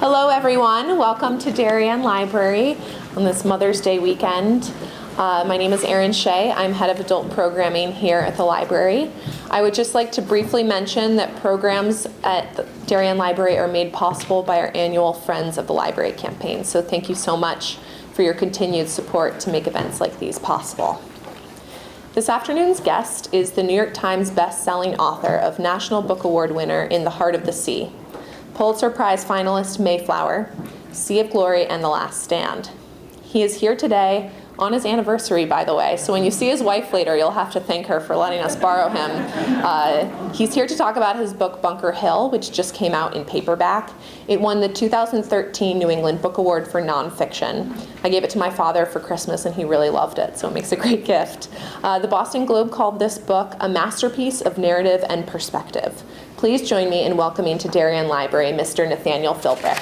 Hello everyone, welcome to Darien Library on this Mother's Day weekend. My name is Erin Shea. I'm head of adult programming here at the library. I would just like to briefly mention that programs at the Darien Library are made possible by our annual Friends of the Library campaign. So thank you so much for your continued support to make events like these possible. This afternoon's guest is the New York Times best-selling author of National Book Award winner In the Heart of the Sea, Pulitzer Prize finalist Mayflower, Sea of Glory, and The Last Stand. He is here today on his anniversary, by the way, so when you see his wife later, you'll have to thank her for letting us borrow him. He's here to talk about his book Bunker Hill, which just came out in paperback. It won the 2013 New England Book Award for nonfiction. I gave it to my father for Christmas and he really loved it, so it makes a great gift. The Boston Globe called this book a masterpiece of narrative and perspective. Please join me in welcoming to Darien Library Mr. Nathaniel Philbrick.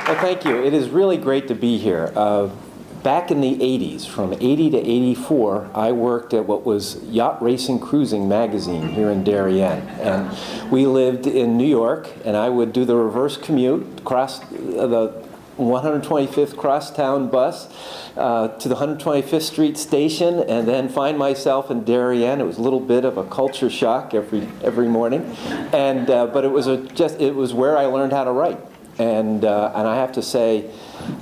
Well, thank you. It is really great to be here. Back in the 80s, from 80 to 84, I worked at what was Yacht Racing Cruising magazine here in Darien. And we lived in New York, and I would do the reverse commute across the 125th crosstown bus to the 125th Street station, and then find myself in Darien. It was a little bit of a culture shock every morning, and but it was where I learned how to write. And I have to say,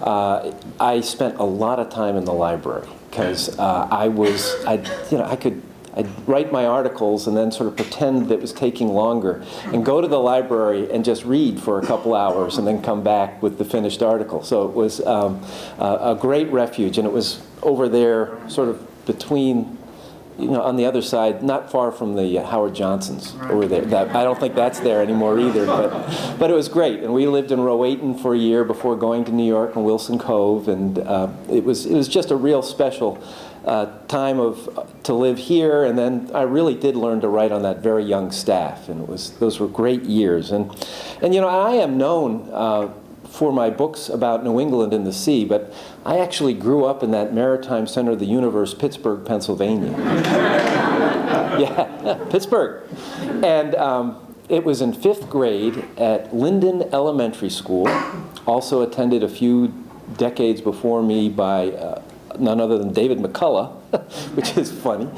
I spent a lot of time in the library because I'd write my articles and then sort of pretend that it was taking longer and go to the library and just read for a couple hours and then come back with the finished article. So it was a great refuge, and it was over there sort of between, on the other side, not far from the Howard Johnsons over there. I don't think that's there anymore either, but it was great. And we lived in Rowayton for a year before going to New York and Wilson Cove, and it was just a real special time to live here. And then I really did learn to write on that very young staff, and those were great years. And I am known for my books about New England and the sea, but I actually grew up in that maritime center of the universe, Pittsburgh, Pennsylvania. Yeah, Pittsburgh. And it was in 5th grade at Linden Elementary School, also attended a few decades before me by none other than David McCullough, which is funny.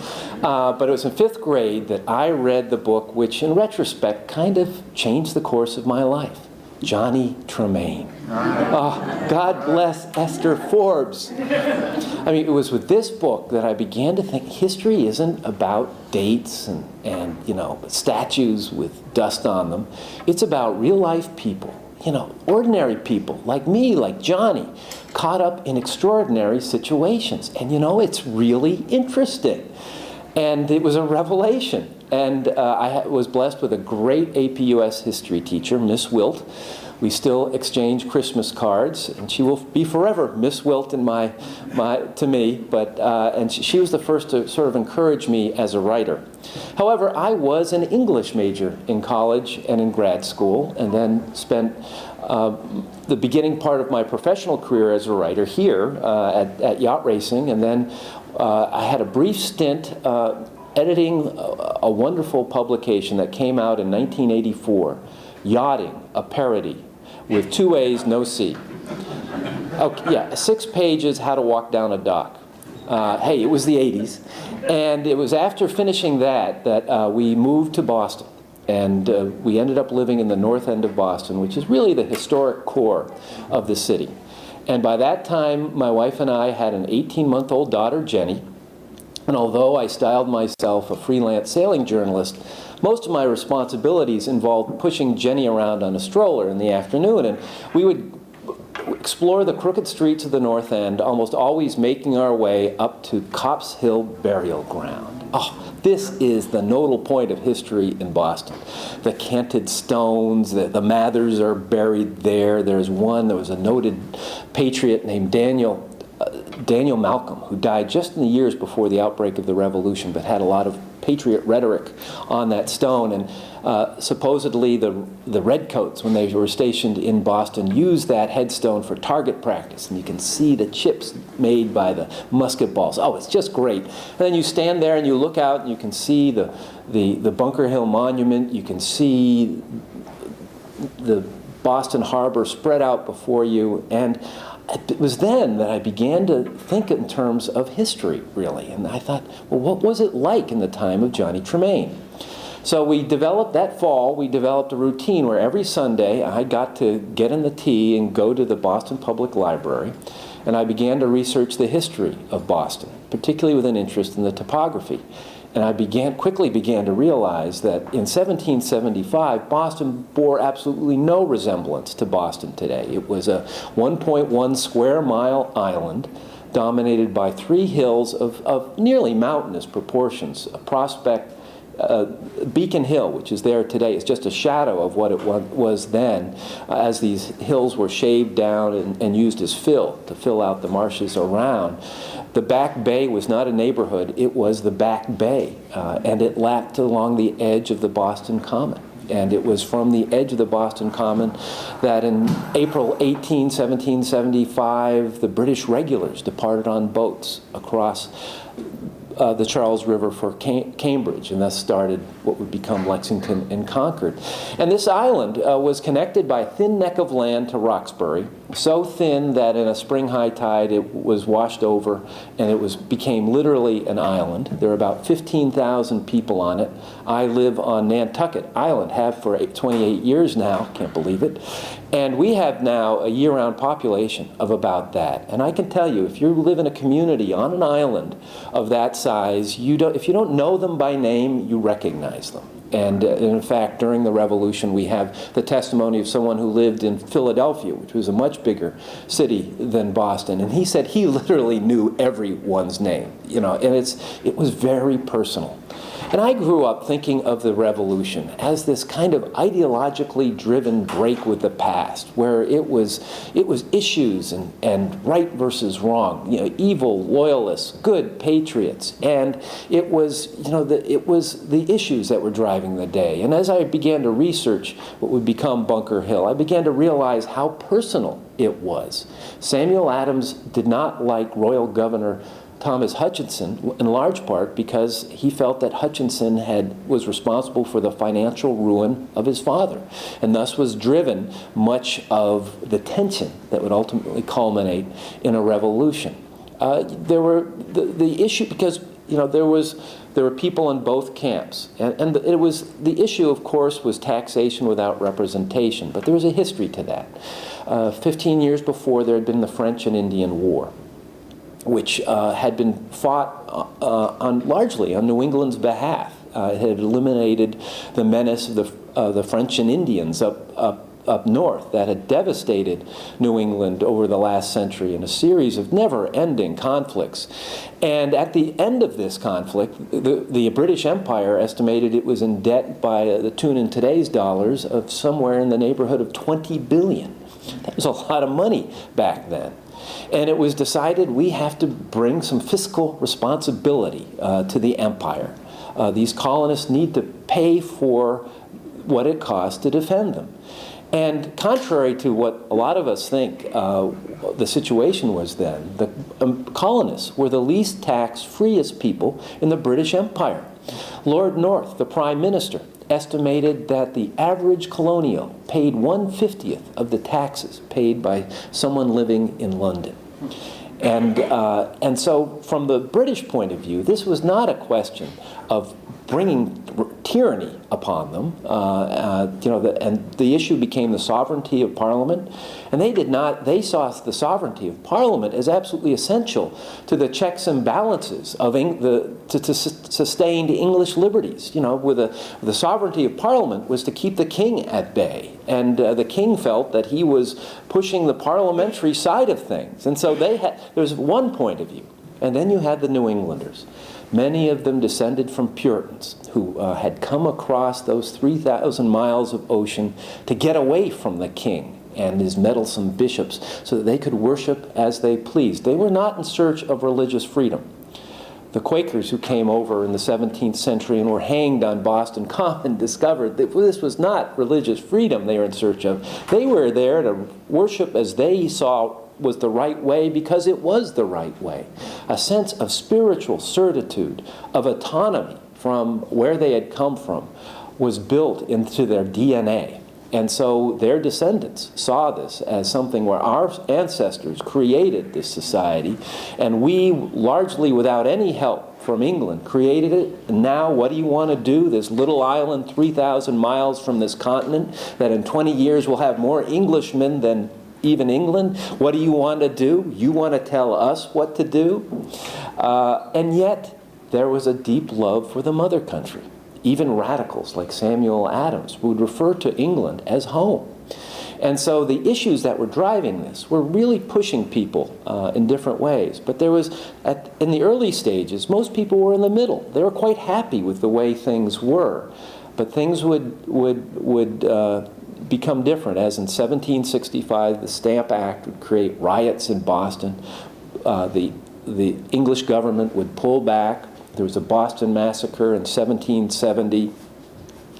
But it was in 5th grade that I read the book which, in retrospect, kind of changed the course of my life. Johnny Tremain. Oh, God bless Esther Forbes. I mean, it was with this book that I began to think history isn't about dates and statues with dust on them. It's about real life people, ordinary people like me, like Johnny, caught up in extraordinary situations. And it's really interesting. And it was a revelation. And I was blessed with a great APUS history teacher, Miss Wilt. We still exchange Christmas cards, and she will be forever Miss Wilt to me. But and she was the first to sort of encourage me as a writer. However, I was an English major in college and in grad school, and then spent the beginning part of my professional career as a writer here at Yacht Racing, and then I had a brief stint editing a wonderful publication that came out in 1984, Yachting, a Parody, with 2 A's, no C. Okay, yeah, 6 pages, how to walk down a dock. Hey, it was the 80s. And it was after finishing that we moved to Boston. And we ended up living in the north end of Boston, which is really the historic core of the city. And by that time, my wife and I had an 18-month-old daughter, Jenny. And although I styled myself a freelance sailing journalist, most of my responsibilities involved pushing Jenny around on a stroller in the afternoon. And we would explore the crooked streets of the North End, almost always making our way up to Copp's Hill Burial Ground. Oh, this is the nodal point of history in Boston. The canted stones, the Mathers are buried there. There was a noted patriot named Daniel Malcolm, who died just in the years before the outbreak of the Revolution, but had a lot of patriot rhetoric on that stone. And supposedly the redcoats, when they were stationed in Boston, used that headstone for target practice. And you can see the chips made by the musket balls. Oh, it's just great. And then you stand there and you look out and you can see the Bunker Hill Monument. You can see the Boston Harbor spread out before you. And it was then that I began to think in terms of history, really. And I thought, well, what was it like in the time of Johnny Tremain? So that fall, we developed a routine where every Sunday I got to get in the T and go to the Boston Public Library, and I began to research the history of Boston, particularly with an interest in the topography. And I quickly began to realize that in 1775, Boston bore absolutely no resemblance to Boston today. It was a 1.1 square mile island dominated by 3 hills of nearly mountainous proportions. A Prospect, Beacon Hill, which is there today, is just a shadow of what it was then, as these hills were shaved down and used as fill to fill out the marshes around. The Back Bay was not a neighborhood, it was the Back Bay, and it lapped along the edge of the Boston Common. And it was from the edge of the Boston Common that in April 18, 1775, the British regulars departed on boats across the Charles River for Cambridge, and thus started what would become Lexington and Concord. And this island was connected by a thin neck of land to Roxbury, so thin that in a spring high tide it was washed over and it became literally an island. There are about 15,000 people on it. I live on Nantucket Island, have for 28 years now, can't believe it. And we have now a year-round population of about that. And I can tell you, if you live in a community on an island of that size, if you don't know them by name, you recognize them. And in fact, during the Revolution, we have the testimony of someone who lived in Philadelphia, which was a much bigger city than Boston. And he said he literally knew everyone's name, and it was very personal. And I grew up thinking of the Revolution as this kind of ideologically driven break with the past, where it was issues and right versus wrong, evil loyalists, good patriots, and it was the issues that were driving the day. And as I began to research what would become Bunker Hill, I began to realize how personal it was. Samuel Adams did not like Royal Governor Thomas Hutchinson, in large part because he felt that Hutchinson was responsible for the financial ruin of his father, and thus was driven much of the tension that would ultimately culminate in a revolution. There were the issue, because there were people in both camps, and it was the issue, of course, was taxation without representation, but there was a history to that. 15 years before, there had been the French and Indian War, which had been fought largely on New England's behalf. It had eliminated the menace of the French and Indians up north that had devastated New England over the last century in a series of never-ending conflicts. And at the end of this conflict, the British Empire estimated it was in debt by the tune in today's dollars of somewhere in the neighborhood of 20 billion. That was a lot of money back then. And it was decided we have to bring some fiscal responsibility to the empire. These colonists need to pay for what it costs to defend them. And contrary to what a lot of us think the situation was then, the colonists were the least tax-freest people in the British Empire. Lord North, the Prime Minister, estimated that the average colonial paid 1/50th of the taxes paid by someone living in London. And so from the British point of view, this was not a question of bringing tyranny upon them. And the issue became the sovereignty of Parliament, and they saw the sovereignty of Parliament as absolutely essential to the checks and balances of to sustain English liberties. With the sovereignty of Parliament was to keep the king at bay, and the king felt that he was pushing the parliamentary side of things. And so there's one point of view, and then you had the New Englanders. Many of them descended from Puritans who had come across those 3,000 miles of ocean to get away from the king and his meddlesome bishops so that they could worship as they pleased. They were not in search of religious freedom. The Quakers who came over in the 17th century and were hanged on Boston Common discovered that this was not religious freedom they were in search of. They were there to worship as they saw was the right way because it was the right way. A sense of spiritual certitude, of autonomy from where they had come from, was built into their DNA. And so their descendants saw this as something where our ancestors created this society, and we, largely without any help from England, created it. And now what do you want to do? This little island 3,000 miles from this continent that in 20 years will have more Englishmen than even England? What do you want to do? You want to tell us what to do? And yet there was a deep love for the mother country. Even radicals like Samuel Adams would refer to England as home. And so the issues that were driving this were really pushing people in different ways. But there was, in the early stages, most people were in the middle. They were quite happy with the way things were. But things would become different, as in 1765, the Stamp Act would create riots in Boston. The English government would pull back. There was a Boston Massacre in 1770.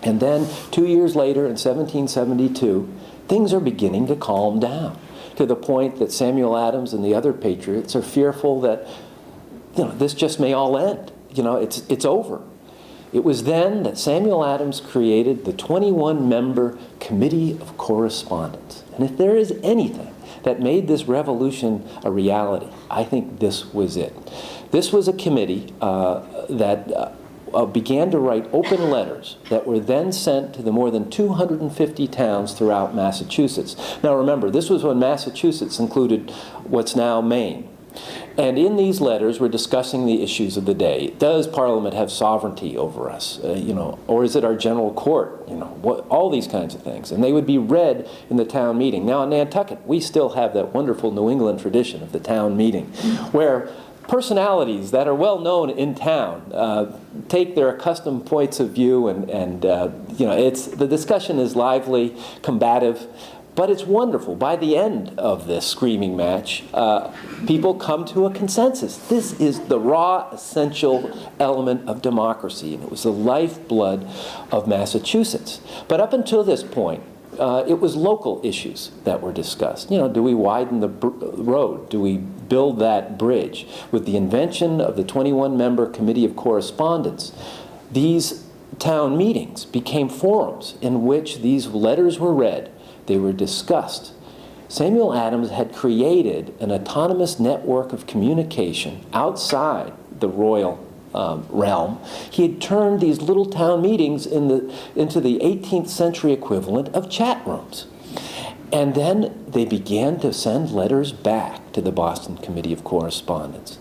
And then 2 years later, in 1772, things are beginning to calm down to the point that Samuel Adams and the other patriots are fearful that, this just may all end. It's over. It was then that Samuel Adams created the 21-member Committee of Correspondence. And if there is anything that made this revolution a reality, I think this was it. This was a committee that began to write open letters that were then sent to the more than 250 towns throughout Massachusetts. Now remember, this was when Massachusetts included what's now Maine. And in these letters, we're discussing the issues of the day. Does Parliament have sovereignty over us? Or is it our general court? All these kinds of things. And they would be read in the town meeting. Now in Nantucket, we still have that wonderful New England tradition of the town meeting, where personalities that are well known in town take their accustomed points of view, and the discussion is lively, combative. But it's wonderful. By the end of this screaming match, people come to a consensus. This is the raw, essential element of democracy, and it was the lifeblood of Massachusetts. But up until this point, it was local issues that were discussed. Do we widen the road? Do we build that bridge? With the invention of the 21-member Committee of Correspondence, these town meetings became forums in which these letters were read. They were discussed. Samuel Adams had created an autonomous network of communication outside the royal realm. He had turned these little town meetings into the 18th century equivalent of chat rooms. And then they began to send letters back to the Boston Committee of Correspondence.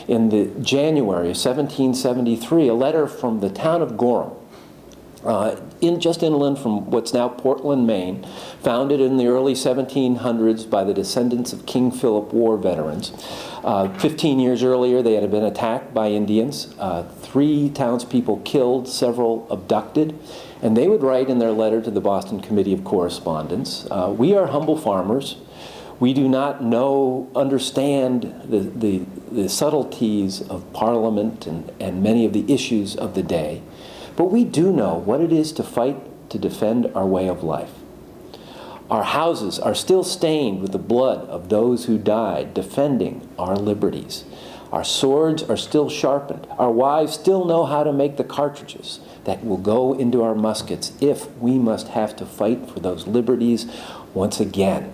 In the January of 1773, a letter from the town of Gorham, just inland from what's now Portland, Maine, founded in the early 1700s by the descendants of King Philip War veterans. 15 years earlier, they had been attacked by Indians. 3 townspeople killed, several abducted. And they would write in their letter to the Boston Committee of Correspondence, we are humble farmers. We do not understand the subtleties of Parliament and many of the issues of the day. But we do know what it is to fight to defend our way of life. Our houses are still stained with the blood of those who died defending our liberties. Our swords are still sharpened. Our wives still know how to make the cartridges that will go into our muskets if we must have to fight for those liberties once again.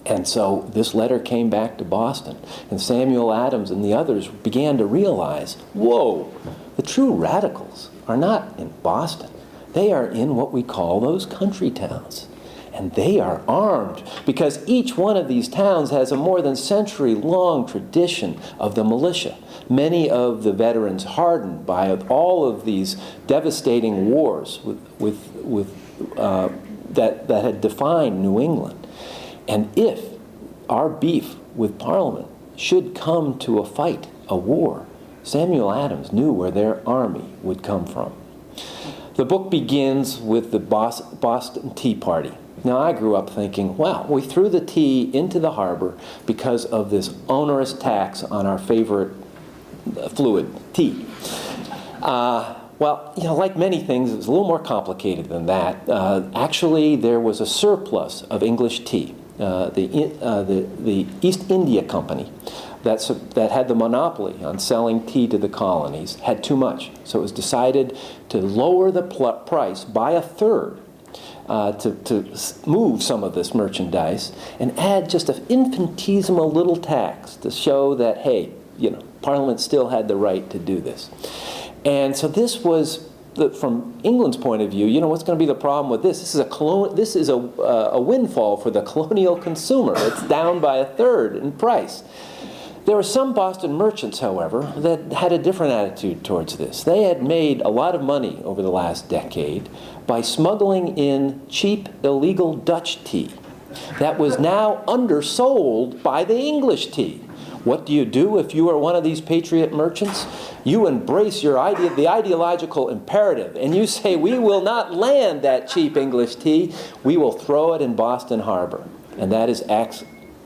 And so this letter came back to Boston, and Samuel Adams and the others began to realize, whoa, the true radicals are not in Boston. They are in what we call those country towns. And they are armed because each one of these towns has a more than century-long tradition of the militia. Many of the veterans hardened by all of these devastating wars that had defined New England. And if our beef with Parliament should come to a fight, a war, Samuel Adams knew where their army would come from. The book begins with the Boston Tea Party. Now, I grew up thinking, wow, we threw the tea into the harbor because of this onerous tax on our favorite fluid, tea. Well, like many things, it was a little more complicated than that. Actually, there was a surplus of English tea. The East India Company that had the monopoly on selling tea to the colonies had too much. So it was decided to lower the price by a third to move some of this merchandise and add just an infinitesimal little tax to show that, hey, Parliament still had the right to do this. And so this was, from England's point of view, what's going to be the problem with this? This is a windfall for the colonial consumer. It's down by a third in price. There were some Boston merchants, however, that had a different attitude towards this. They had made a lot of money over the last decade by smuggling in cheap, illegal Dutch tea that was now undersold by the English tea. What do you do if you are one of these patriot merchants? You embrace the ideological imperative, and you say, we will not land that cheap English tea. We will throw it in Boston Harbor. And that is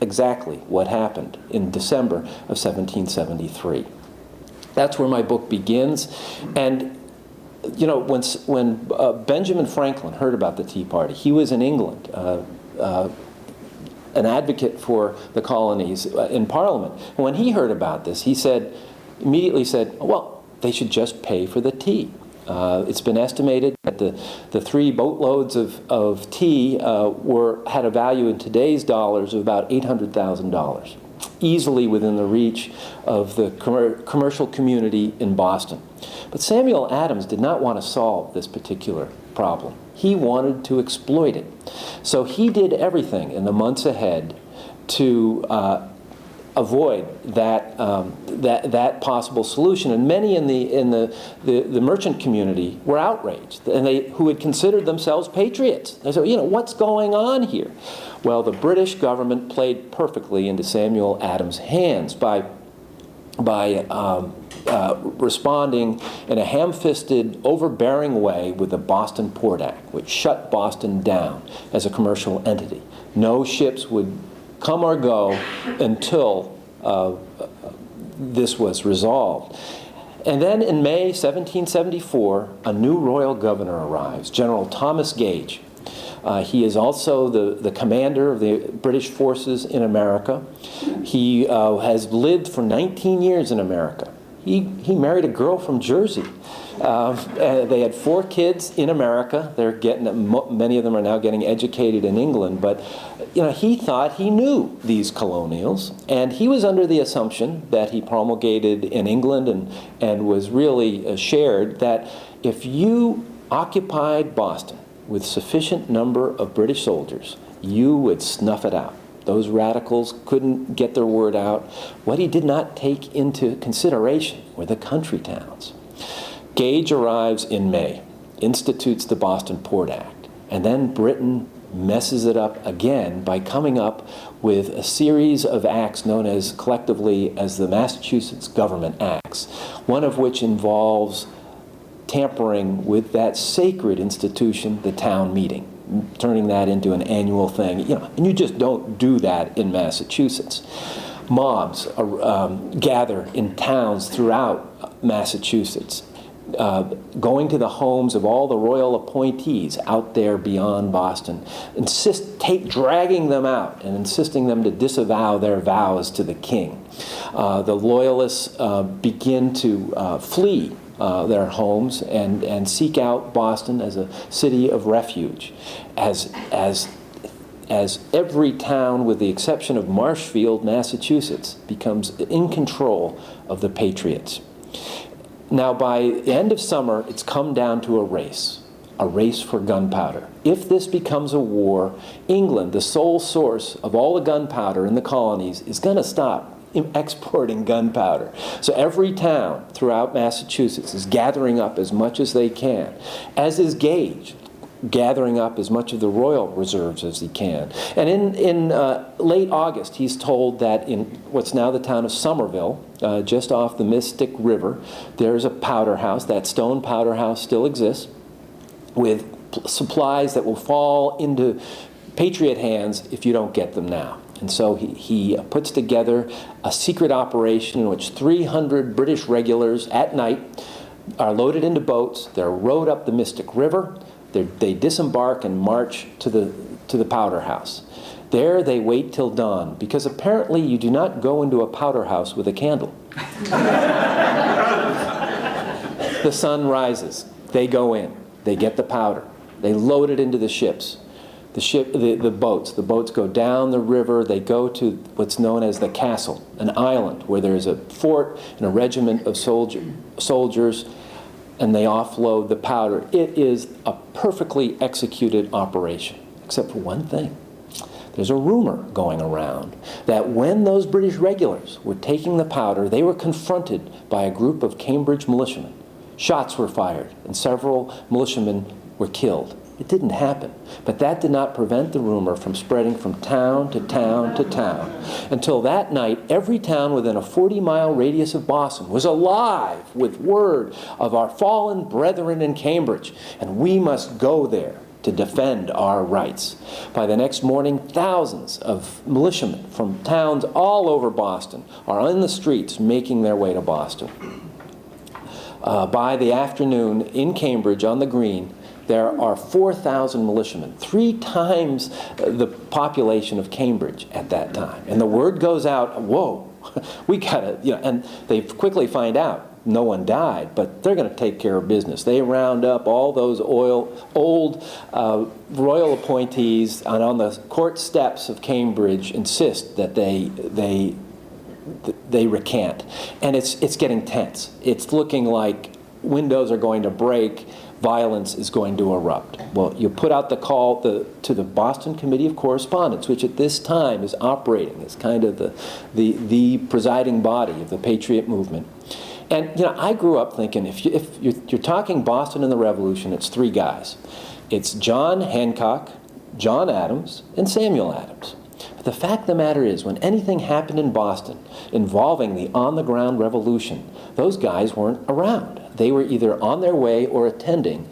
exactly what happened in December of 1773. That's where my book begins. And when Benjamin Franklin heard about the Tea Party, he was in England, an advocate for the colonies in Parliament. And when he heard about this, he immediately said, well, they should just pay for the tea. It's been estimated that the 3 boatloads of tea had a value in today's dollars of about $800,000, easily within the reach of the commercial community in Boston. But Samuel Adams did not want to solve this particular problem. He wanted to exploit it. So he did everything in the months ahead to avoid that possible solution. And many in the merchant community were outraged, and who had considered themselves patriots. They said, what's going on here? Well, the British government played perfectly into Samuel Adams' hands by responding in a ham-fisted, overbearing way with the Boston Port Act, which shut Boston down as a commercial entity. No ships would come or go until this was resolved. And then in May 1774, a new royal governor arrives, General Thomas Gage. He is also the commander of the British forces in America. He has lived for 19 years in America. He married a girl from Jersey. They had 4 kids in America. Many of them are now getting educated in England. But he thought he knew these colonials, and he was under the assumption that he promulgated in England and was really shared that if you occupied Boston with sufficient number of British soldiers, you would snuff it out. Those radicals couldn't get their word out. What he did not take into consideration were the country towns. Gage arrives in May, institutes the Boston Port Act, and then Britain messes it up again by coming up with a series of acts known as collectively as the Massachusetts Government Acts, one of which involves tampering with that sacred institution, the town meeting, turning that into an annual thing. And you just don't do that in Massachusetts. Mobs gather in towns throughout Massachusetts, going to the homes of all the royal appointees out there beyond Boston, dragging them out and insisting them to disavow their vows to the king. The loyalists begin to flee their homes and seek out Boston as a city of refuge, as every town, with the exception of Marshfield, Massachusetts, becomes in control of the Patriots. Now, by the end of summer, it's come down to a race for gunpowder. If this becomes a war, England, the sole source of all the gunpowder in the colonies, is going to stop exporting gunpowder. So every town throughout Massachusetts is gathering up as much as they can, as is Gage, gathering up as much of the royal reserves as he can. And in late August, he's told that in what's now the town of Somerville, just off the Mystic River, there's a powder house. That stone powder house still exists, with supplies that will fall into Patriot hands if you don't get them now. And so he puts together a secret operation in which 300 British regulars at night are loaded into boats. They're rowed up the Mystic River. They disembark and march to the powder house. There they wait till dawn, because apparently you do not go into a powder house with a candle. The sun rises. They go in. They get the powder. They load it into the ships. The boats go down the river. They go to what's known as the castle, an island where there's a fort and a regiment of soldiers, and they offload the powder. It is a perfectly executed operation, except for one thing. There's a rumor going around that when those British regulars were taking the powder, they were confronted by a group of Cambridge militiamen. Shots were fired, and several militiamen were killed. It didn't happen, but that did not prevent the rumor from spreading from town to town to town, until that night every town within a 40-mile radius of Boston was alive with word of our fallen brethren in Cambridge, and we must go there to defend our rights. By the next morning, thousands of militiamen from towns all over Boston are in the streets making their way to Boston. By the afternoon, in Cambridge, on the Green, there are 4,000 militiamen, 3 times the population of Cambridge at that time. And the word goes out, whoa, we gotta, and they quickly find out no one died, but they're going to take care of business. They round up all those old royal appointees, and on the court steps of Cambridge insist that they recant. And it's getting tense. It's looking like windows are going to break. Violence is going to erupt. Well, you put out the call to the Boston Committee of Correspondence, which at this time is operating as kind of the presiding body of the Patriot movement. And I grew up thinking, if you're talking Boston and the Revolution, it's 3 guys. It's John Hancock, John Adams, and Samuel Adams. But the fact of the matter is, when anything happened in Boston involving the on-the-ground revolution, those guys weren't around. They were either on their way or attending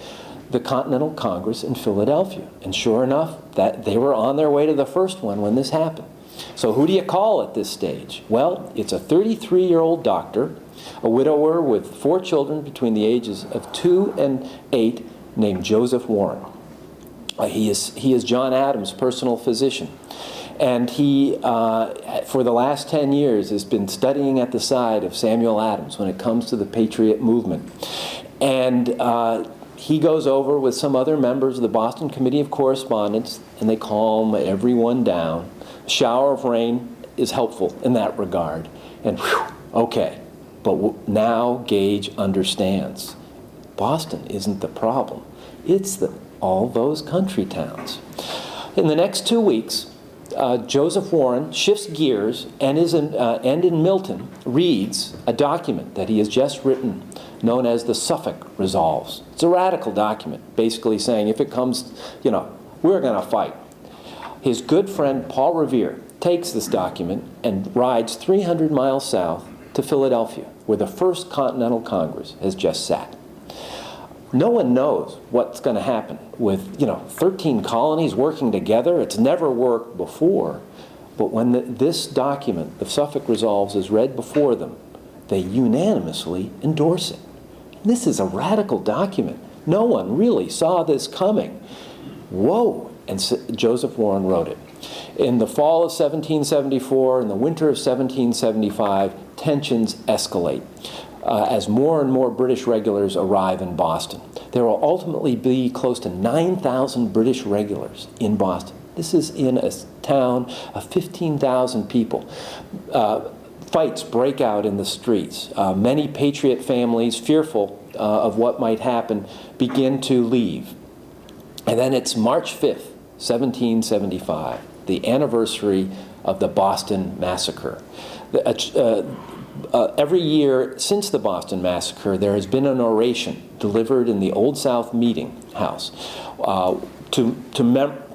the Continental Congress in Philadelphia. And sure enough, that they were on their way to the first one when this happened. So who do you call at this stage? Well, it's a 33-year-old doctor, a widower with 4 children between the ages of 2 and 8, named Joseph Warren. He is John Adams' personal physician. And he, for the last 10 years, has been studying at the side of Samuel Adams when it comes to the Patriot movement. And he goes over with some other members of the Boston Committee of Correspondence, and they calm everyone down. A shower of rain is helpful in that regard. And whew, okay, but now Gage understands. Boston isn't the problem. It's all those country towns. In the next 2 weeks, Joseph Warren shifts gears and in Milton reads a document that he has just written known as the Suffolk Resolves. It's a radical document, basically saying if it comes, we're going to fight. His good friend Paul Revere takes this document and rides 300 miles south to Philadelphia, where the First Continental Congress has just sat. No one knows what's going to happen with 13 colonies working together. It's never worked before. But when this document, the Suffolk Resolves, is read before them, they unanimously endorse it. This is a radical document. No one really saw this coming. Whoa! And Joseph Warren wrote it. In the fall of 1774 and the winter of 1775, tensions escalate. As more and more British regulars arrive in Boston. There will ultimately be close to 9,000 British regulars in Boston. This is in a town of 15,000 people. Fights break out in the streets. Many Patriot families, fearful of what might happen, begin to leave. And then it's March 5th, 1775, the anniversary of the Boston Massacre. Every year since the Boston Massacre, there has been an oration delivered in the Old South Meeting House to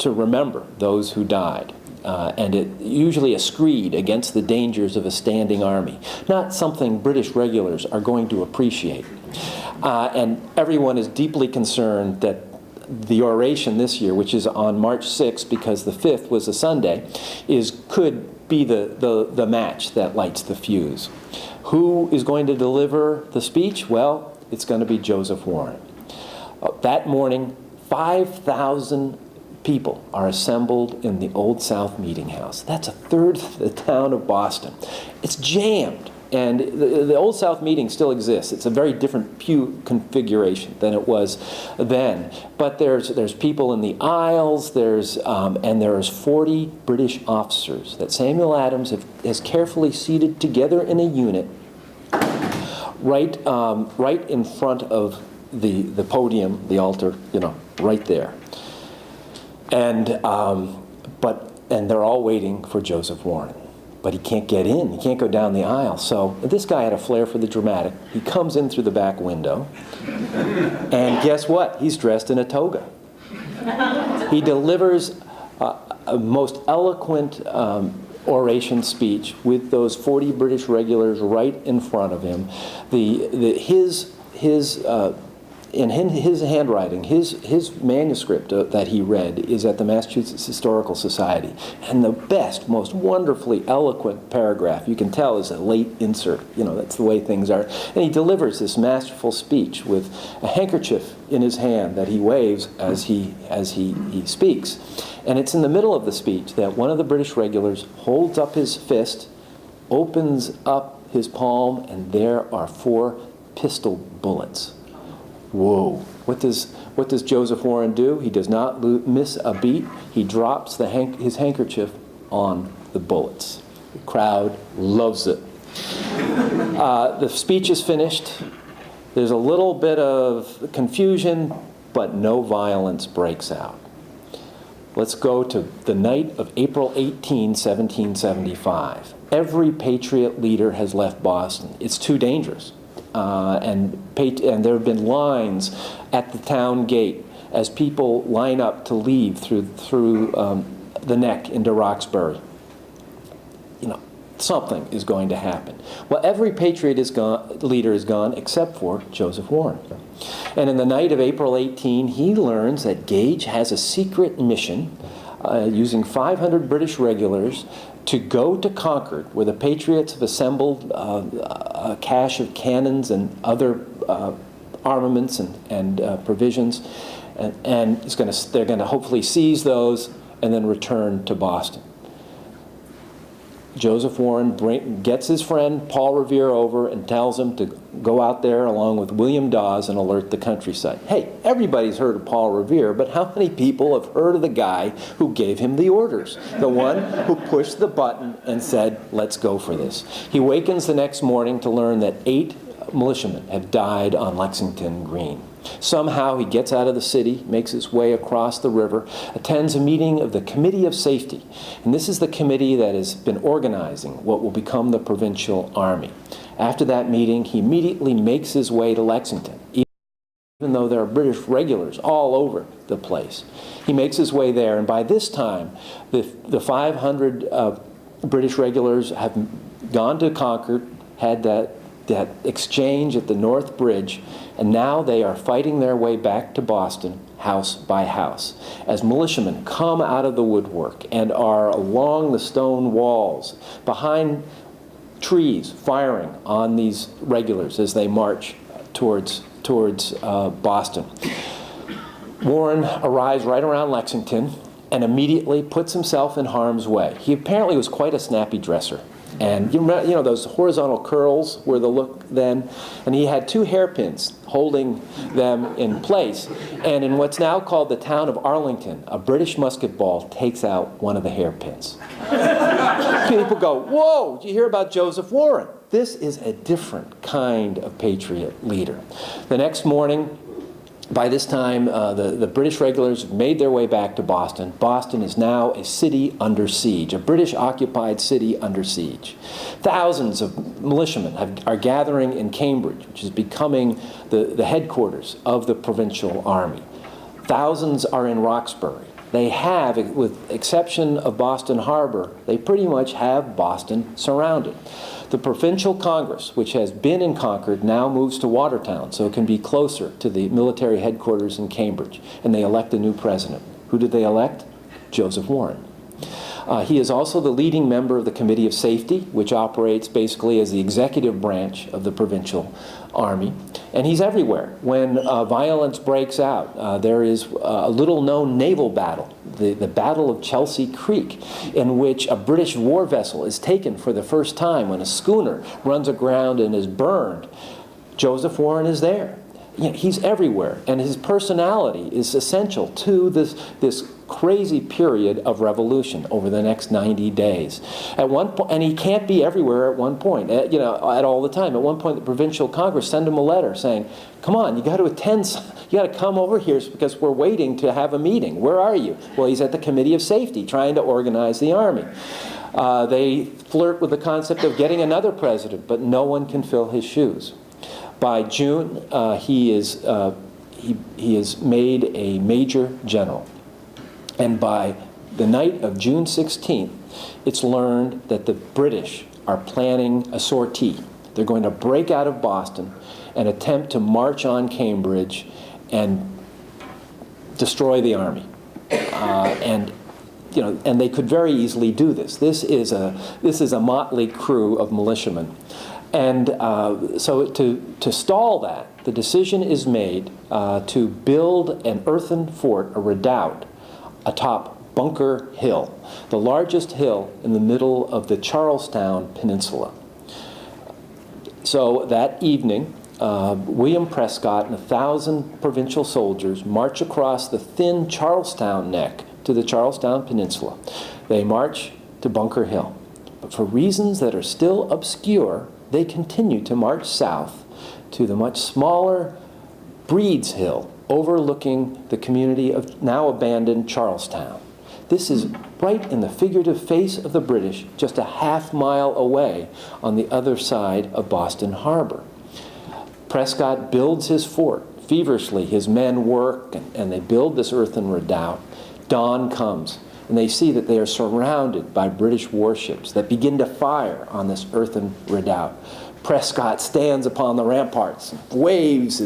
remember those who died. And it usually a screed against the dangers of a standing army, not something British regulars are going to appreciate. And everyone is deeply concerned that the oration this year, which is on March 6th because the 5th was a Sunday, could be the match that lights the fuse. Who is going to deliver the speech? Well, it's going to be Joseph Warren. That morning, 5,000 people are assembled in the Old South Meeting House. That's a third of the town of Boston. It's jammed. And the Old South Meeting still exists. It's a very different pew configuration than it was then. But there's people in the aisles. And there's 40 British officers that Samuel Adams has carefully seated together in a unit, right in front of the podium, the altar, right there. And they're all waiting for Joseph Warren. But he can't get in. He can't go down the aisle. So this guy had a flair for the dramatic. He comes in through the back window. And guess what? He's dressed in a toga. He delivers a most eloquent oration speech with those 40 British regulars right in front of him. In his handwriting, his manuscript that he read is at the Massachusetts Historical Society. And the best, most wonderfully eloquent paragraph, you can tell, is a late insert. That's the way things are. And he delivers this masterful speech with a handkerchief in his hand that he waves as he speaks. And it's in the middle of the speech that one of the British regulars holds up his fist, opens up his palm, and there are 4 pistol bullets. Whoa. What does Joseph Warren do? He does not miss a beat. He drops his handkerchief on the bullets. The crowd loves it. The speech is finished. There's a little bit of confusion, but no violence breaks out. Let's go to the night of April 18, 1775. Every Patriot leader has left Boston. It's too dangerous. And there have been lines at the town gate as people line up to leave through the neck into Roxbury. Something is going to happen. Well, every Patriot leader is gone except for Joseph Warren. And in the night of April 18, he learns that Gage has a secret mission using 500 British regulars to go to Concord, where the Patriots have assembled a cache of cannons and other armaments and provisions, and they're going to hopefully seize those and then return to Boston. Joseph Warren gets his friend Paul Revere over and tells him to go out there along with William Dawes and alert the countryside. Hey, everybody's heard of Paul Revere, but how many people have heard of the guy who gave him the orders? The one who pushed the button and said, let's go for this. He wakens the next morning to learn that 8 militiamen have died on Lexington Green. Somehow he gets out of the city, makes his way across the river, attends a meeting of the Committee of Safety. And this is the committee that has been organizing what will become the Provincial Army. After that meeting, he immediately makes his way to Lexington, even though there are British regulars all over the place. He makes his way there, and by this time, the 500 British regulars have gone to Concord, had that exchange at the North Bridge, and now they are fighting their way back to Boston, house by house, as militiamen come out of the woodwork and are along the stone walls, behind trees, firing on these regulars as they march towards Boston. Warren arrives right around Lexington and immediately puts himself in harm's way. He apparently was quite a snappy dresser. And you remember, those horizontal curls were the look then, and he had 2 hairpins holding them in place. And in what's now called the town of Arlington, a British musket ball takes out one of the hairpins. People go, whoa, did you hear about Joseph Warren? This is a different kind of patriot leader. The next morning, by this time, the British regulars have made their way back to Boston. Boston is now a city under siege, a British-occupied city under siege. Thousands of militiamen are gathering in Cambridge, which is becoming the headquarters of the Provincial Army. Thousands are in Roxbury, They have, with exception of Boston Harbor, they pretty much have Boston surrounded. The Provincial Congress, which has been in Concord, now moves to Watertown, so it can be closer to the military headquarters in Cambridge, and they elect a new president. Who did they elect? Joseph Warren. He is also the leading member of the Committee of Safety, which operates basically as the executive branch of the provincial army. And he's everywhere. When violence breaks out, there is a little-known naval battle, the Battle of Chelsea Creek, in which a British war vessel is taken for the first time when a schooner runs aground and is burned. Joseph Warren is there. You know, he's everywhere, and his personality is essential to this crazy period of revolution over the next 90 days. At one point, and he can't be everywhere at one point, at all the time. At one point, the Provincial Congress sent him a letter saying, "Come on, you got to attend. You got to come over here because we're waiting to have a meeting. Where are you?" Well, he's at the Committee of Safety trying to organize the army. They flirt with the concept of getting another president, but no one can fill his shoes. By June, he is made a major general. And by the night of June 16th, it's learned that the British are planning a sortie. They're going to break out of Boston and attempt to march on Cambridge and destroy the army. And they could very easily do this. This is a motley crew of militiamen. And so to stall that, the decision is made to build an earthen fort, a redoubt, atop Bunker Hill, the largest hill in the middle of the Charlestown Peninsula. So that evening, William Prescott and 1,000 provincial soldiers march across the thin Charlestown neck to the Charlestown Peninsula. They march to Bunker Hill. But for reasons that are still obscure, they continue to march south to the much smaller Breed's Hill, overlooking the community of now abandoned Charlestown. This is right in the figurative face of the British, just a half-mile away on the other side of Boston Harbor. Prescott builds his fort feverishly. His men work, and they build this earthen redoubt. Dawn comes, and they see that they are surrounded by British warships that begin to fire on this earthen redoubt. Prescott stands upon the ramparts, waves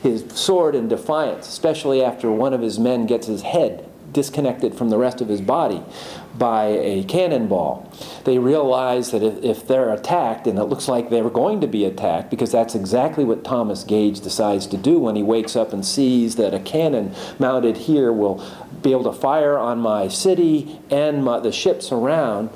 his sword in defiance, especially after one of his men gets his head disconnected from the rest of his body by a cannonball. They realize that if they're attacked, and it looks like they're going to be attacked, because that's exactly what Thomas Gage decides to do when he wakes up and sees that a cannon mounted here will be able to fire on my city and the ships around.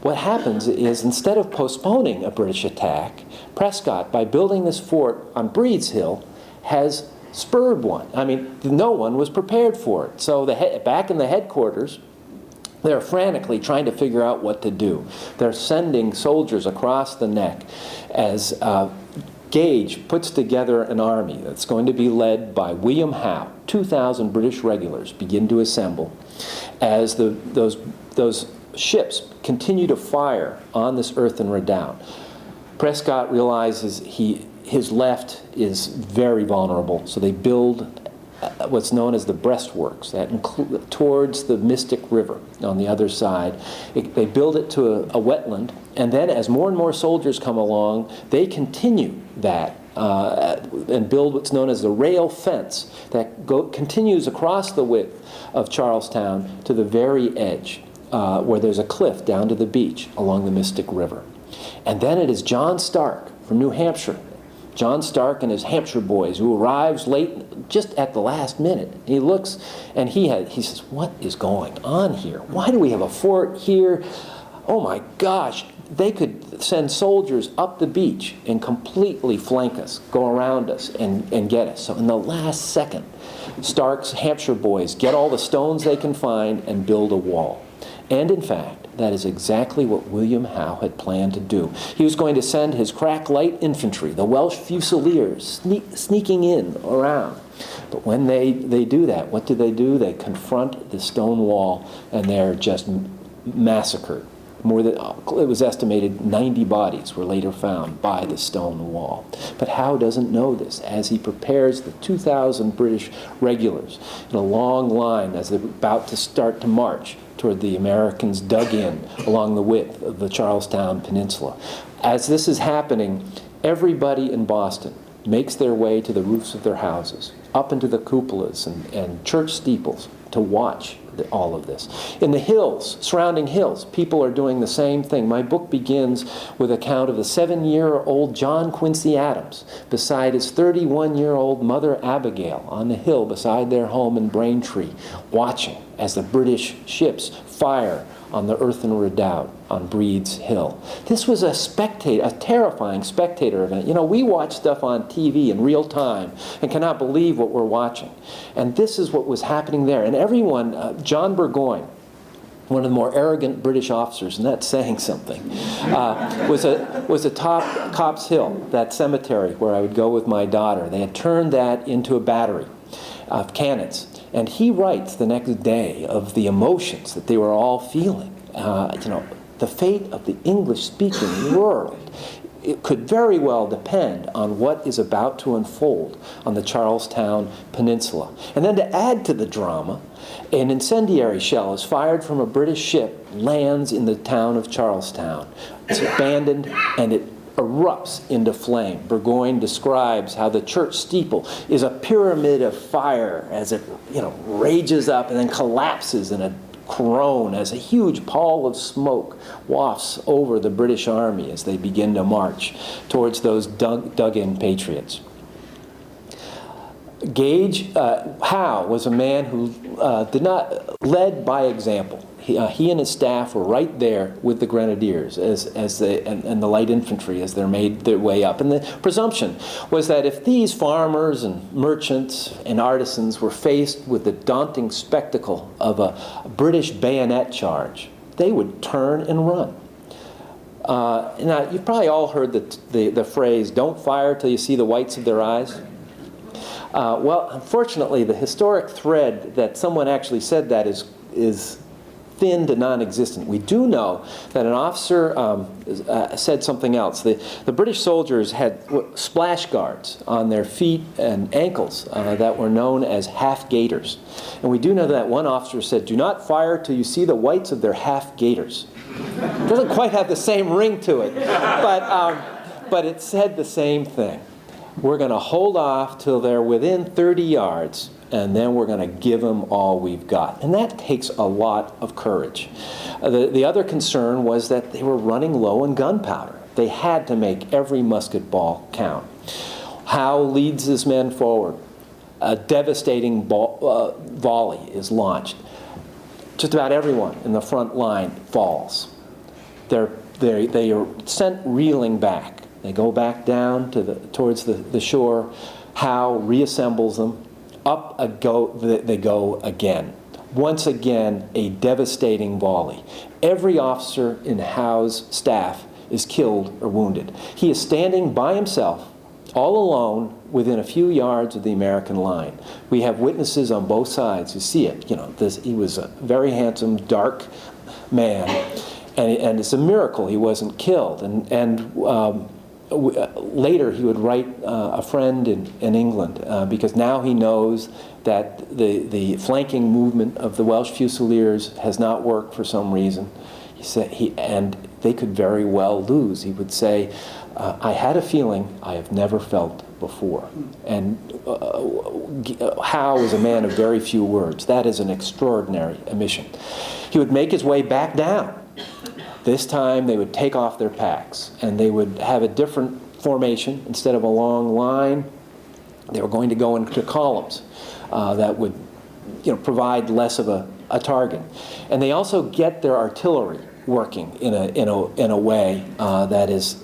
What happens is, instead of postponing a British attack, Prescott, by building this fort on Breed's Hill, has spurred one. I mean, no one was prepared for it. So back in the headquarters, they're frantically trying to figure out what to do. They're sending soldiers across the neck as Gage puts together an army that's going to be led by William Howe. 2,000 British regulars begin to assemble as those ships continue to fire on this earthen redoubt. Prescott realizes his left is very vulnerable, so they build what's known as the breastworks that include towards the Mystic River on the other side. They build it to a wetland, and then as more and more soldiers come along, they continue that and build what's known as the rail fence that continues across the width of Charlestown to the very edge, where there's a cliff down to the beach along the Mystic River. And then it is John Stark from New Hampshire, John Stark and his Hampshire boys, who arrives late, just at the last minute. He looks and he says, "What is going on here? Why do we have a fort here? Oh my gosh, they could send soldiers up the beach and completely flank us, go around us and get us." So in the last second, Stark's Hampshire boys get all the stones they can find and build a wall. And in fact, that is exactly what William Howe had planned to do. He was going to send his crack light infantry, the Welsh Fusiliers, sneaking in around. But when they do that, what do? They confront the stone wall, and they're just massacred It was estimated 90 bodies were later found by the stone wall. But Howe doesn't know this as he prepares the 2,000 British regulars in a long line as they're about to start to march toward the Americans dug in along the width of the Charlestown Peninsula. As this is happening, everybody in Boston makes their way to the roofs of their houses, up into the cupolas and church steeples to watch all of this. In the hills, surrounding hills, people are doing the same thing. My book begins with an account of the 7-year-old John Quincy Adams beside his 31-year-old mother Abigail on the hill beside their home in Braintree, watching as the British ships fire on the earthen redoubt on Breed's Hill. This was a terrifying spectator event. You know, we watch stuff on TV in real time and cannot believe what we're watching. And this is what was happening there. And everyone, John Burgoyne, one of the more arrogant British officers, and that's saying something, was atop Copp's Hill, that cemetery where I would go with my daughter. They had turned that into a battery of cannons. And he writes the next day of the emotions that they were all feeling. The fate of the English-speaking world, it could very well depend on what is about to unfold on the Charlestown Peninsula. And then to add to the drama, an incendiary shell is fired from a British ship, lands in the town of Charlestown. It's abandoned, and it erupts into flame. Burgoyne describes how the church steeple is a pyramid of fire as it rages up and then collapses in a groan as a huge pall of smoke wafts over the British army as they begin to march towards those dug-in patriots. Gage, Howe was a man who led by example. He and his staff were right there with the grenadiers and the light infantry as they made their way up. And the presumption was that if these farmers and merchants and artisans were faced with the daunting spectacle of a British bayonet charge, they would turn and run. Now, you've probably all heard the phrase, "Don't fire till you see the whites of their eyes." Well, unfortunately, the historic thread that someone actually said that is thin to non-existent. We do know that an officer said something else. The British soldiers had splash guards on their feet and ankles that were known as half-gaiters. And we do know that one officer said, "Do not fire till you see the whites of their half-gaiters." It doesn't quite have the same ring to it, but it said the same thing. We're going to hold off till they're within 30 yards, and then we're going to give them all we've got. And that takes a lot of courage. The other concern was that they were running low on gunpowder. They had to make every musket ball count. Howe leads his men forward. A devastating volley is launched. Just about everyone in the front line falls. They are sent reeling back. They go back down towards the shore. Howe reassembles them. Up they go again. Once again, a devastating volley. Every officer in Howe's staff is killed or wounded. He is standing by himself, all alone, within a few yards of the American line. We have witnesses on both sides who see it. He was a very handsome, dark man, and it's a miracle he wasn't killed. Later, he would write a friend in England because now he knows that the flanking movement of the Welsh Fusiliers has not worked for some reason. He said and they could very well lose. He would say, "I had a feeling I have never felt before." And Howe was a man of very few words. That is an extraordinary omission. He would make his way back down. This time they would take off their packs and they would have a different formation. Instead of a long line, they were going to go into columns that would provide less of a target. And they also get their artillery working in a way that is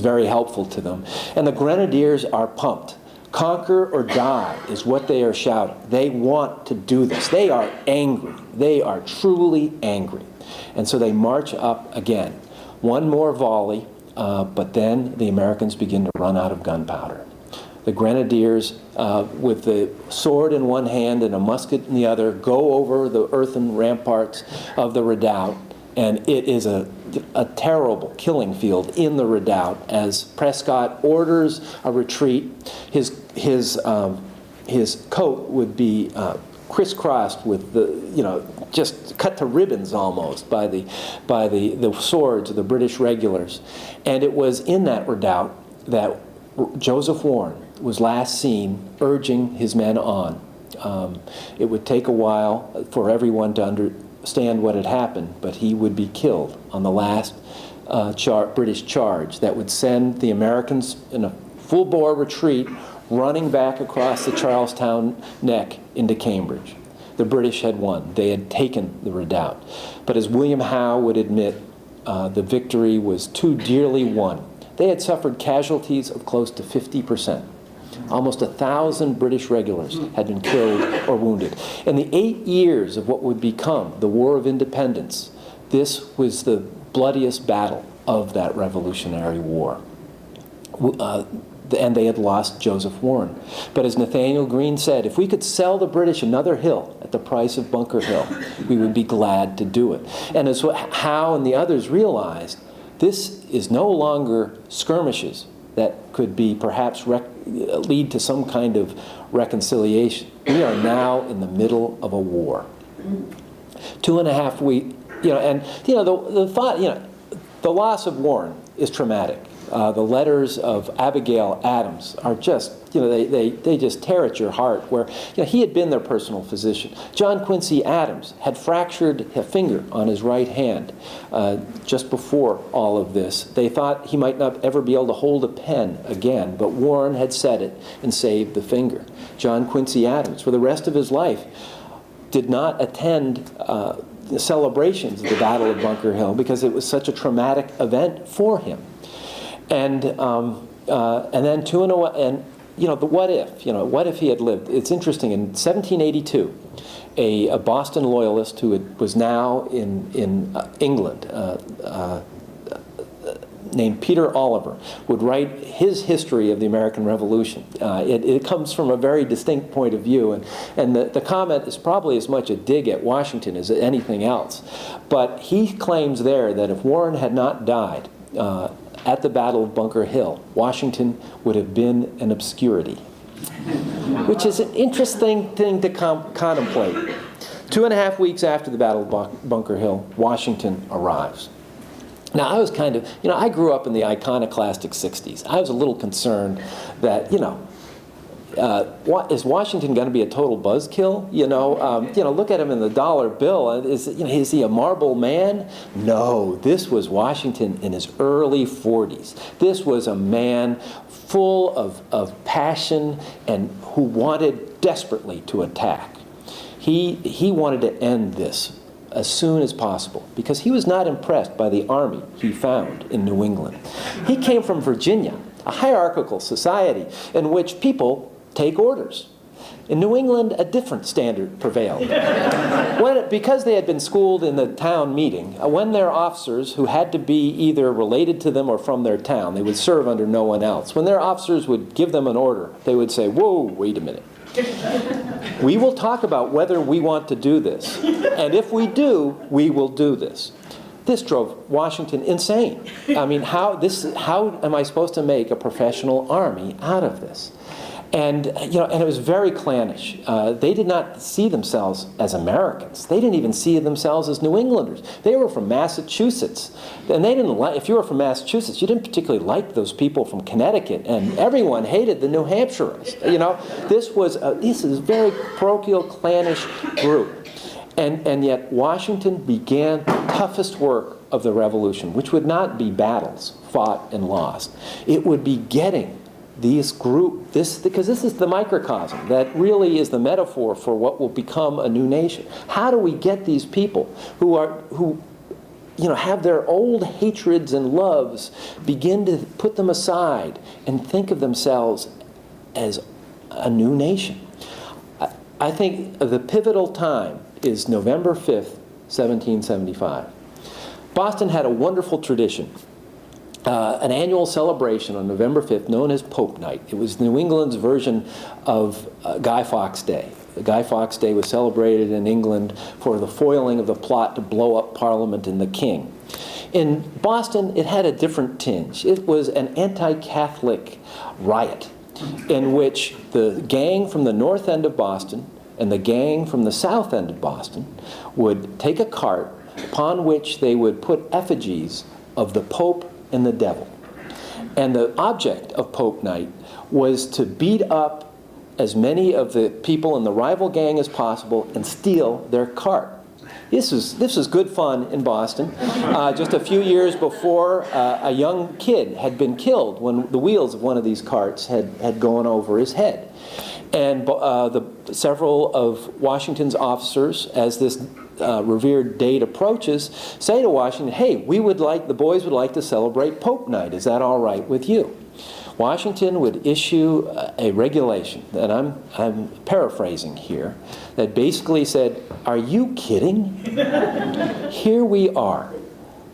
very helpful to them. And the grenadiers are pumped. Conquer or die is what they are shouting. They want to do this. They are angry. They are truly angry. And so they march up again. One more volley, but then the Americans begin to run out of gunpowder. The grenadiers, with the sword in one hand and a musket in the other, go over the earthen ramparts of the redoubt And it is a terrible killing field in the redoubt as Prescott orders a retreat. His coat would be crisscrossed with just cut to ribbons almost by the swords of the British regulars. And it was in that redoubt that Joseph Warren was last seen urging his men on. It would take a while for everyone to understand what had happened, but he would be killed on the last British charge that would send the Americans in a full-bore retreat running back across the Charlestown Neck into Cambridge. The British had won. They had taken the redoubt. But as William Howe would admit, the victory was too dearly won. They had suffered casualties of close to 50%. Almost 1,000 British regulars had been killed or wounded. In the 8 years of what would become the War of Independence, this was the bloodiest battle of that Revolutionary War. And they had lost Joseph Warren. But as Nathaniel Greene said, if we could sell the British another hill at the price of Bunker Hill, we would be glad to do it. And as Howe and the others realized, this is no longer skirmishes that could be perhaps lead to some kind of reconciliation. We are now in the middle of a war. 2.5 weeks, the thought, the loss of Warren is traumatic. The letters of Abigail Adams are just, they just tear at your heart, where he had been their personal physician. John Quincy Adams had fractured a finger on his right hand just before all of this. They thought he might not ever be able to hold a pen again, but Warren had set it and saved the finger. John Quincy Adams, for the rest of his life, did not attend the celebrations of the Battle of Bunker Hill because it was such a traumatic event for him. And then the what if? What if he had lived? It's interesting. In 1782, a Boston loyalist who was now in England, named Peter Oliver, would write his history of the American Revolution. It comes from a very distinct point of view, and the comment is probably as much a dig at Washington as anything else. But he claims there that if Warren had not died at the Battle of Bunker Hill, Washington would have been an obscurity, which is an interesting thing to contemplate. 2.5 weeks after the Battle of Bunker Hill, Washington arrives. Now, I was kind of, I grew up in the iconoclastic 60s. I was a little concerned that, is Washington going to be a total buzzkill? Look at him in the dollar bill. Is he a marble man? No, this was Washington in his early 40s. This was a man full of passion and who wanted desperately to attack. He wanted to end this as soon as possible because he was not impressed by the army he found in New England. He came from Virginia, a hierarchical society in which people take orders. In New England, a different standard prevailed. Because they had been schooled in the town meeting, when their officers, who had to be either related to them or from their town, they would serve under no one else. When their officers would give them an order, they would say, "Whoa, wait a minute. We will talk about whether we want to do this. And if we do, we will do this." This drove Washington insane. I mean, how am I supposed to make a professional army out of this? And and it was very clannish. They did not see themselves as Americans. They didn't even see themselves as New Englanders. They were from Massachusetts, and they didn't like. If you were from Massachusetts, you didn't particularly like those people from Connecticut, and everyone hated the New Hampshireans. This is a very parochial, clannish group, and yet Washington began the toughest work of the Revolution, which would not be battles fought and lost. It would be getting because this is the microcosm that really is the metaphor for what will become a new nation. How do we get these people who have their old hatreds and loves, begin to put them aside and think of themselves as a new nation? I think the pivotal time is November 5th, 1775. Boston had a wonderful tradition. An annual celebration on November 5th known as Pope Night. It was New England's version of Guy Fawkes Day. Guy Fawkes Day was celebrated in England for the foiling of the plot to blow up Parliament and the King. In Boston, it had a different tinge. It was an anti-Catholic riot in which the gang from the north end of Boston and the gang from the south end of Boston would take a cart upon which they would put effigies of the Pope and the devil. And the object of Pope Night was to beat up as many of the people in the rival gang as possible and steal their cart. This was good fun in Boston. Just a few years before, a young kid had been killed when the wheels of one of these carts had gone over his head. And several of Washington's officers, as this revered date approaches, say to Washington, hey, the boys would like to celebrate Pope Night. Is that all right with you? Washington would issue a regulation, and I'm paraphrasing here, that basically said, are you kidding? Here we are,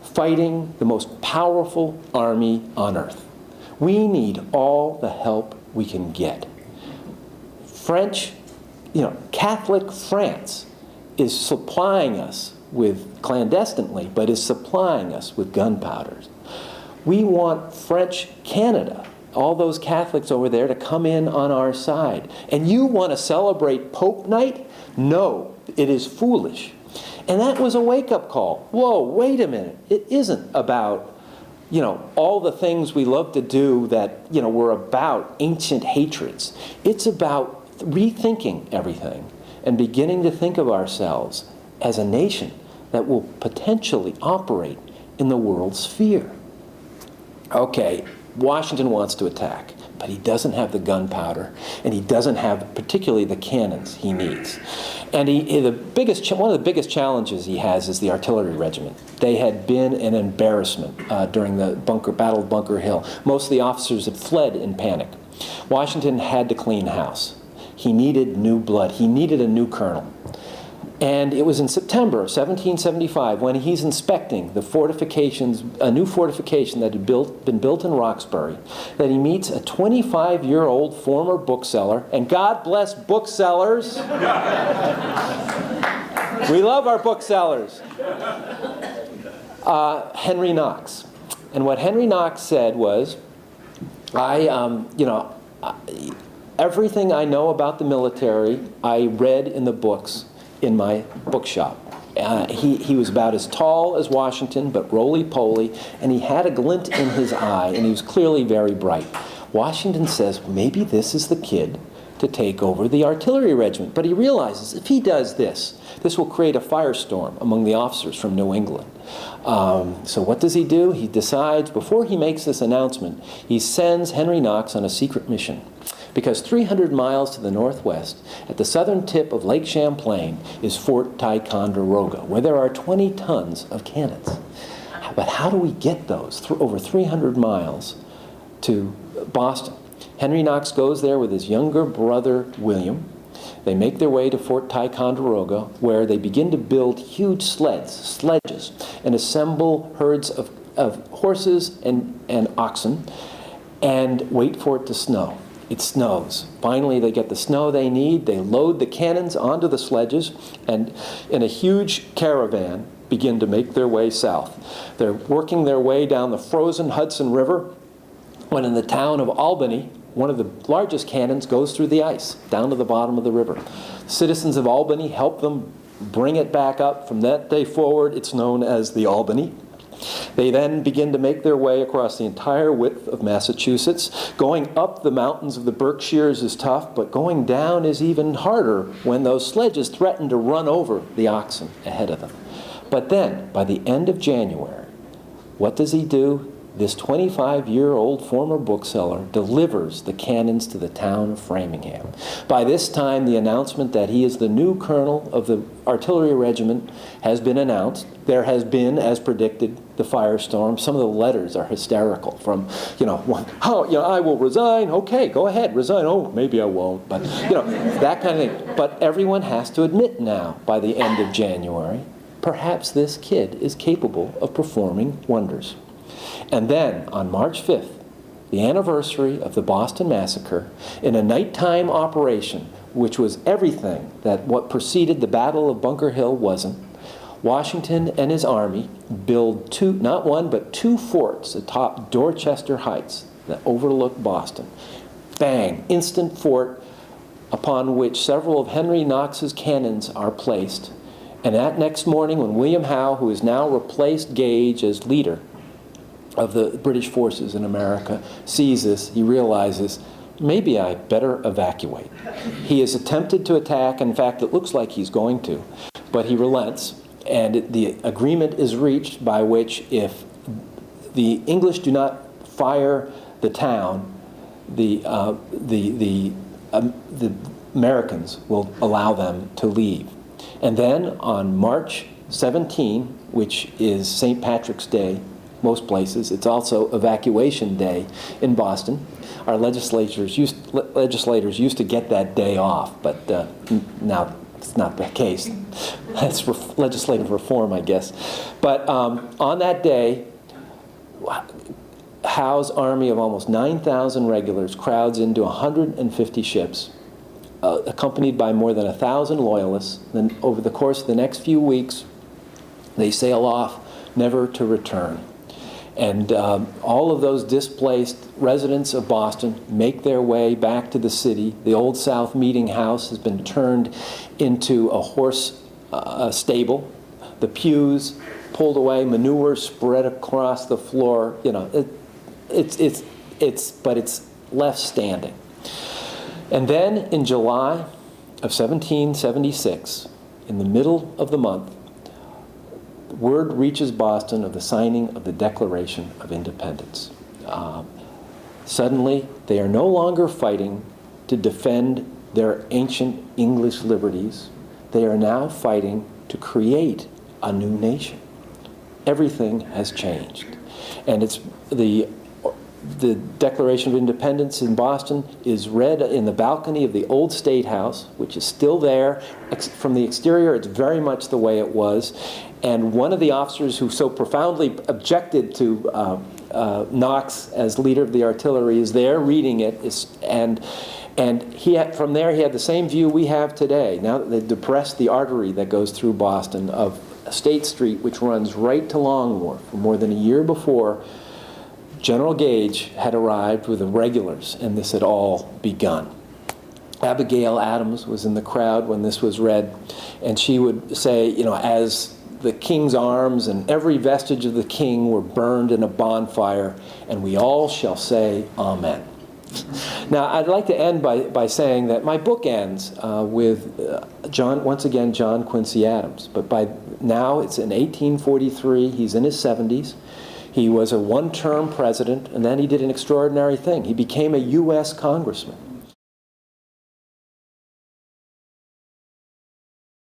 fighting the most powerful army on earth. We need all the help we can get. Catholic France is supplying us with, clandestinely, but is supplying us with gunpowder. We want French Canada, all those Catholics over there, to come in on our side. And you want to celebrate Pope Night? No, it is foolish. And that was a wake-up call. Whoa, wait a minute. It isn't about, all the things we love to do that, were about ancient hatreds. It's about rethinking everything and beginning to think of ourselves as a nation that will potentially operate in the world sphere. Okay, Washington wants to attack, but he doesn't have the gunpowder, and he doesn't have particularly the cannons he needs. And one of the biggest challenges he has is the artillery regiment. They had been an embarrassment during the Battle of Bunker Hill. Most of the officers had fled in panic. Washington had to clean house. He needed new blood. He needed a new colonel. And it was in September of 1775 when he's inspecting the fortifications, a new fortification that had been built in Roxbury, that he meets a 25-year-old former bookseller. And God bless booksellers. We love our booksellers. Henry Knox. And what Henry Knox said was, everything I know about the military, I read in the books in my bookshop. He was about as tall as Washington, but roly-poly, and he had a glint in his eye, and he was clearly very bright. Washington says, maybe this is the kid to take over the artillery regiment. But he realizes if he does this will create a firestorm among the officers from New England. So what does he do? He decides, before he makes this announcement, he sends Henry Knox on a secret mission. Because 300 miles to the northwest, at the southern tip of Lake Champlain, is Fort Ticonderoga, where there are 20 tons of cannons. But how do we get those over 300 miles to Boston? Henry Knox goes there with his younger brother, William. They make their way to Fort Ticonderoga, where they begin to build huge sledges, and assemble herds of horses and oxen, and wait for it to snow. It snows. Finally, they get the snow they need. They load the cannons onto the sledges, and in a huge caravan begin to make their way south. They're working their way down the frozen Hudson River, when in the town of Albany, one of the largest cannons goes through the ice down to the bottom of the river. Citizens of Albany help them bring it back up. From that day forward, it's known as the Albany. They then begin to make their way across the entire width of Massachusetts. Going up the mountains of the Berkshires is tough, but going down is even harder when those sledges threaten to run over the oxen ahead of them. But then, by the end of January, what does he do? This 25-year-old former bookseller delivers the cannons to the town of Framingham. By this time, the announcement that he is the new colonel of the artillery regiment has been announced. There has been, as predicted, the firestorm. Some of the letters are hysterical from, I will resign. Okay, go ahead, resign. Oh, maybe I won't. But, that kind of thing. But everyone has to admit now, by the end of January, perhaps this kid is capable of performing wonders. And then, on March 5th, the anniversary of the Boston Massacre, in a nighttime operation which was everything that what preceded the Battle of Bunker Hill wasn't, Washington and his army build two, not one, but two forts atop Dorchester Heights that overlook Boston. Bang, instant fort upon which several of Henry Knox's cannons are placed. And that next morning, when William Howe, who has now replaced Gage as leader of the British forces in America, sees this, he realizes, maybe I better evacuate. He has attempted to attack. In fact, it looks like he's going to, but he relents, and the agreement is reached by which if the English do not fire the town, the Americans will allow them to leave. And then on March 17, which is St. Patrick's Day, most places, it's also Evacuation Day in Boston. Our legislators used to get that day off, but now it's not the case. That's legislative reform, I guess. But on that day, Howe's army of almost 9,000 regulars crowds into 150 ships, accompanied by more than 1,000 loyalists. Then over the course of the next few weeks, they sail off, never to return. And all of those displaced residents of Boston make their way back to the city. The Old South Meeting House has been turned into a horse stable. The pews pulled away, manure spread across the floor. You know, but it's left standing. And then in July of 1776, in the middle of the month, word reaches Boston of the signing of the Declaration of Independence. Suddenly, they are no longer fighting to defend their ancient English liberties. They are now fighting to create a new nation. Everything has changed. And it's the Declaration of Independence in Boston is read in the balcony of the old State House, which is still there. From the exterior, it's very much the way it was. And one of the officers who so profoundly objected to Knox as leader of the artillery is there reading it. And from there, he had the same view we have today. Now that they've depressed the artery that goes through Boston of State Street, which runs right to Long Wharf. For more than a year before, General Gage had arrived with the regulars, and this had all begun. Abigail Adams was in the crowd when this was read, and she would say, you know, as the king's arms and every vestige of the king were burned in a bonfire, and we all shall say amen. Now, I'd like to end by saying that my book ends with John Quincy Adams. But by now, it's in 1843. He's in his 70s. He was a one-term president, and then he did an extraordinary thing. He became a U.S. congressman.